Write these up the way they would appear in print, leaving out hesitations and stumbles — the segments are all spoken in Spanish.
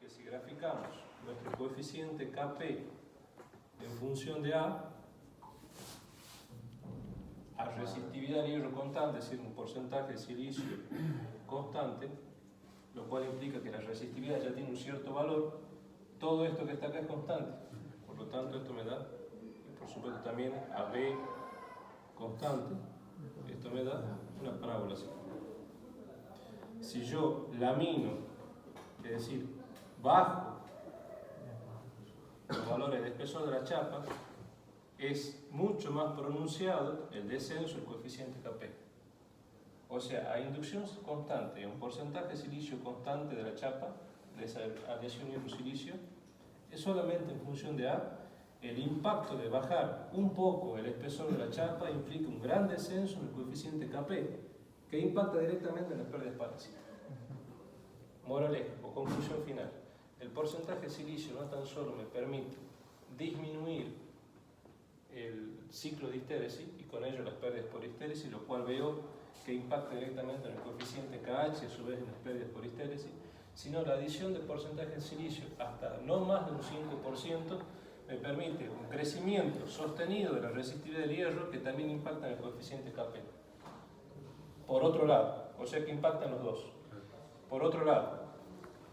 que si graficamos nuestro coeficiente Kp en función de A resistividad de hierro constante, es decir, un porcentaje de silicio constante, lo cual implica que la resistividad ya tiene un cierto valor, todo esto que está acá es constante. Por lo tanto, esto me da, y por supuesto también AB constante, esto me da una parábola así. Si yo lamino, es decir, bajo los valores de espesor de la chapa, es mucho más pronunciado el descenso del coeficiente Kp. O sea, a inducción constante, un porcentaje de silicio constante de la chapa, de esa aleación hierro-silicio, es solamente en función de A. El impacto de bajar un poco el espesor de la chapa implica un gran descenso en el coeficiente Kp, que impacta directamente en las pérdidas parásicas. Moraleja o conclusión final. El porcentaje de silicio no tan solo me permite disminuir el ciclo de histéresis y con ello las pérdidas por histéresis, lo cual veo que impacta directamente en el coeficiente KH y a su vez en las pérdidas por histéresis, sino la adición de porcentaje de silicio hasta no más de un 5% me permite un crecimiento sostenido de la resistividad del hierro que también impacta en el coeficiente Kp. Por otro lado, o sea que impactan los dos. Por otro lado,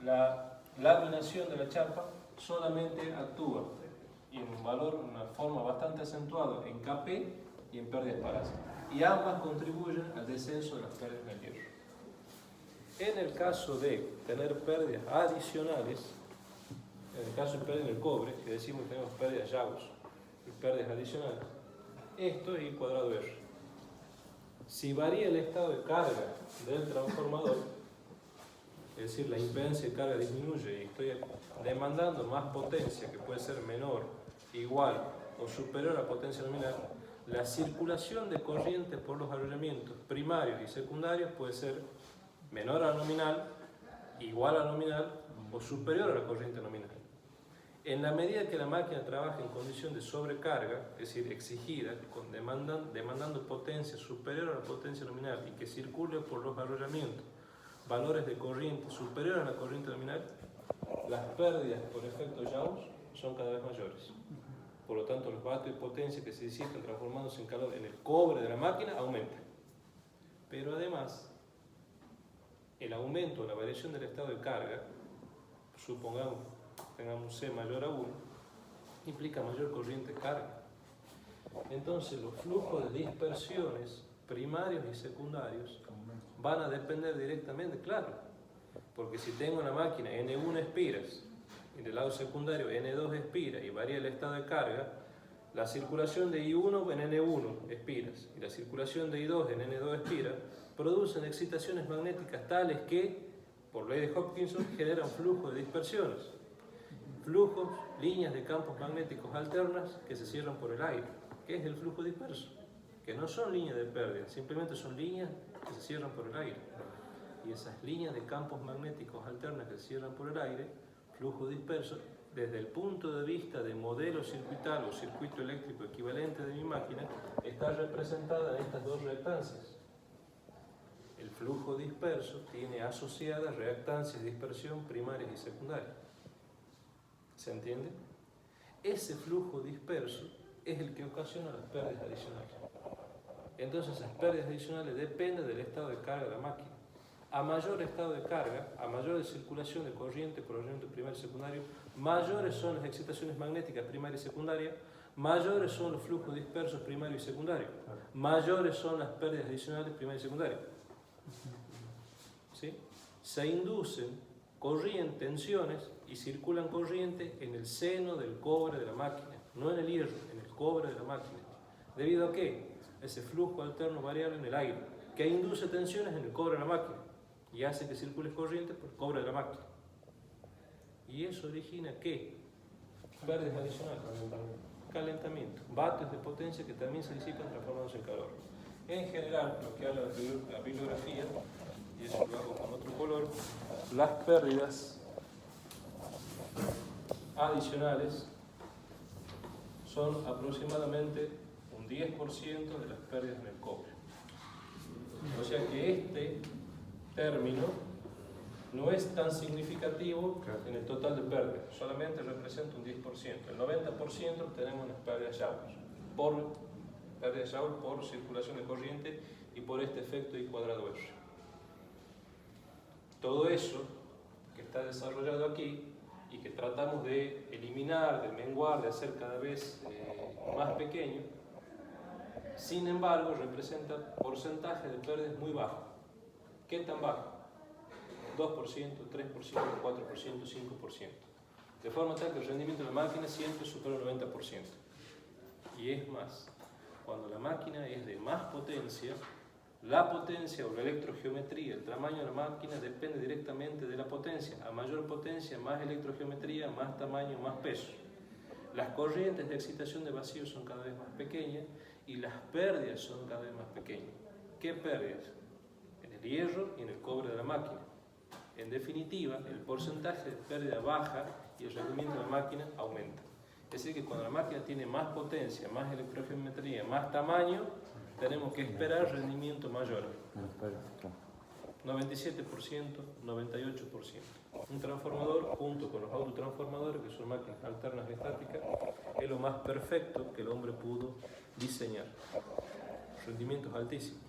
la laminación de la chapa solamente actúa y en un valor, una forma bastante acentuada en Kp y en pérdidas parásicas. Y ambas contribuyen al descenso de las pérdidas del hierro. En el caso de tener pérdidas adicionales, en el caso de pérdida del cobre, que decimos que tenemos pérdidas Gauss y pérdidas adicionales, esto es I cuadrado R. Si varía el estado de carga del transformador, es decir, la impedancia de carga disminuye y estoy demandando más potencia, que puede ser menor, igual o superior a la potencia nominal, la circulación de corriente por los arrollamientos primarios y secundarios puede ser menor a la nominal, igual a la nominal o superior a la corriente nominal. En la medida que la máquina trabaja en condición de sobrecarga, es decir, exigida, demandando potencia superior a la potencia nominal y que circule por los arrollamientos valores de corriente superior a la corriente nominal, las pérdidas por efecto Gauss son cada vez mayores. Por lo tanto, los vatios de potencia que se disipan transformándose en calor en el cobre de la máquina aumentan. Pero además, el aumento o la variación del estado de carga, supongamos tengamos un C mayor a 1, implica mayor corriente de carga. Entonces, los flujos de dispersiones primarios y secundarios van a depender directamente, claro, porque si tengo una máquina N1 espiras y del lado secundario N2 espiras y varía el estado de carga, la circulación de I1 en N1 espiras y la circulación de I2 en N2 espiras producen excitaciones magnéticas tales que, por ley de Hopkinson, generan flujos de dispersiones, flujos, líneas de campos magnéticos alternas que se cierran por el aire, que es el flujo disperso, que no son líneas de pérdida, simplemente son líneas que se cierran por el aire. Y esas líneas de campos magnéticos alternas que se cierran por el aire, flujo disperso, desde el punto de vista de modelo circuital o circuito eléctrico equivalente de mi máquina, está representada en estas dos reactancias. El flujo disperso tiene asociadas reactancias de dispersión primarias y secundarias. ¿Se entiende? Ese flujo disperso es el que ocasiona las pérdidas adicionales. Entonces, esas pérdidas adicionales dependen del estado de carga de la máquina. A mayor estado de carga, a mayor circulación de corriente por arrollamiento primario y secundario, mayores son las excitaciones magnéticas primaria y secundaria, mayores son los flujos dispersos primario y secundario, mayores son las pérdidas adicionales primaria y secundaria. ¿Sí? Se inducen corriente, tensiones y circulan corriente en el seno del cobre de la máquina, no en el hierro, en el cobre de la máquina. ¿Debido a qué? Ese flujo alterno variable en el aire, que induce tensiones en el cobre de la máquina y hace que circule corriente por el cobre de la máquina. Y eso origina ¿qué? Pérdidas adicionales. Calentamiento. Vatios de potencia que también se disipan transformándose en calor. En general, lo que habla la bibliografía, y eso lo hago con otro color, las pérdidas adicionales son aproximadamente un 10% de las pérdidas en el cobre. O sea que este término no es tan significativo en el total de pérdidas, solamente representa un 10%. El 90% tenemos unas pérdidas Joule por circulación de corriente y por este efecto I cuadrado R. Todo eso que está desarrollado aquí y que tratamos de eliminar, de menguar, de hacer cada vez más pequeño, sin embargo representa porcentajes de pérdidas muy bajos. ¿Qué tan bajo? 2%, 3%, 4%, 5%. De forma tal que el rendimiento de la máquina siempre supera el 90%. Y es más, cuando la máquina es de más potencia, la potencia o la electrogeometría, el tamaño de la máquina depende directamente de la potencia. A mayor potencia, más electrogeometría, más tamaño, más peso. Las corrientes de excitación de vacío son cada vez más pequeñas y las pérdidas son cada vez más pequeñas. ¿Qué pérdidas? En el hierro y en el cobre de la máquina. En definitiva, el porcentaje de pérdida baja y el rendimiento de la máquina aumenta. Es decir, que cuando la máquina tiene más potencia, más electrogeometría, más tamaño, tenemos que esperar rendimiento mayor. 97%, 98%. Un transformador, junto con los autotransformadores, que son máquinas alternas estáticas, es lo más perfecto que el hombre pudo diseñar. Rendimientos altísimos.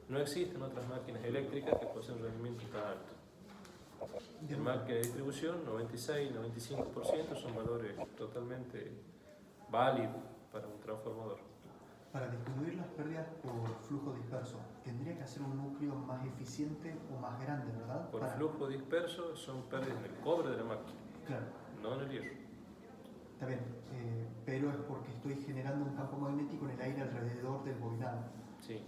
No existen otras máquinas eléctricas que poseen rendimientos tan altos. En máquina de distribución, 96-95% son valores totalmente válidos para un transformador. Para disminuir las pérdidas por flujo disperso, tendría que hacer un núcleo más eficiente o más grande, ¿verdad? Por flujo disperso son pérdidas en el cobre de la máquina, claro, no en el hierro. Está bien, pero es porque estoy generando un campo magnético en el aire alrededor del bobinado. Sí.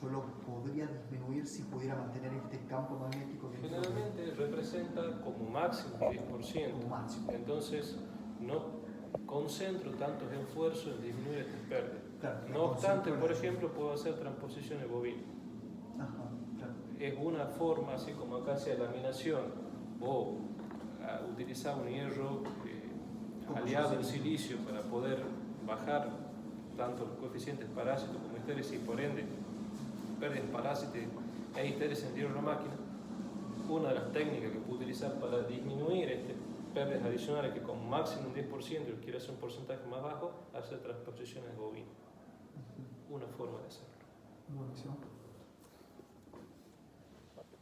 Yo lo podría disminuir si pudiera mantener este campo magnético. Generalmente representa como máximo 10%. Como máximo. Entonces, no concentro tantos esfuerzos en disminuir estas pérdidas. Claro, no obstante, por ejemplo, puedo hacer transposiciones bovinas. Ajá, claro. Es una forma, así como acá hace laminación o utilizar un hierro aliado al silicio para poder bajar tanto los coeficientes parásitos como histéresis y por ende pérdidas parásitas e histéresis en el hierro de la máquina. Una de las técnicas que puedo utilizar para disminuir pérdidas adicionales, que con máximo un 10% yo quiero hacer un porcentaje más bajo, hacer transposiciones bovinas. Una forma de hacerlo. Buenísimo.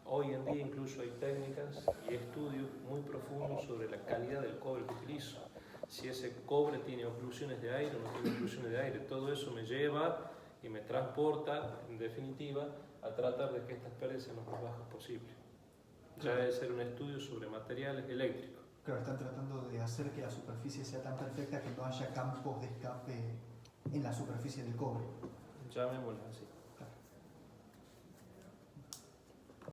Hoy en día incluso hay técnicas y estudios muy profundos sobre la calidad del cobre que utilizo. Si ese cobre tiene oclusiones de aire o no tiene oclusiones de aire. Todo eso me lleva y me transporta, en definitiva, a tratar de que estas pérdidas sean lo más bajas posible. Ya debe ser un estudio sobre materiales eléctricos. Claro, están tratando de hacer que la superficie sea tan perfecta que no haya campos de escape en la superficie del cobre. Llamémoslo así.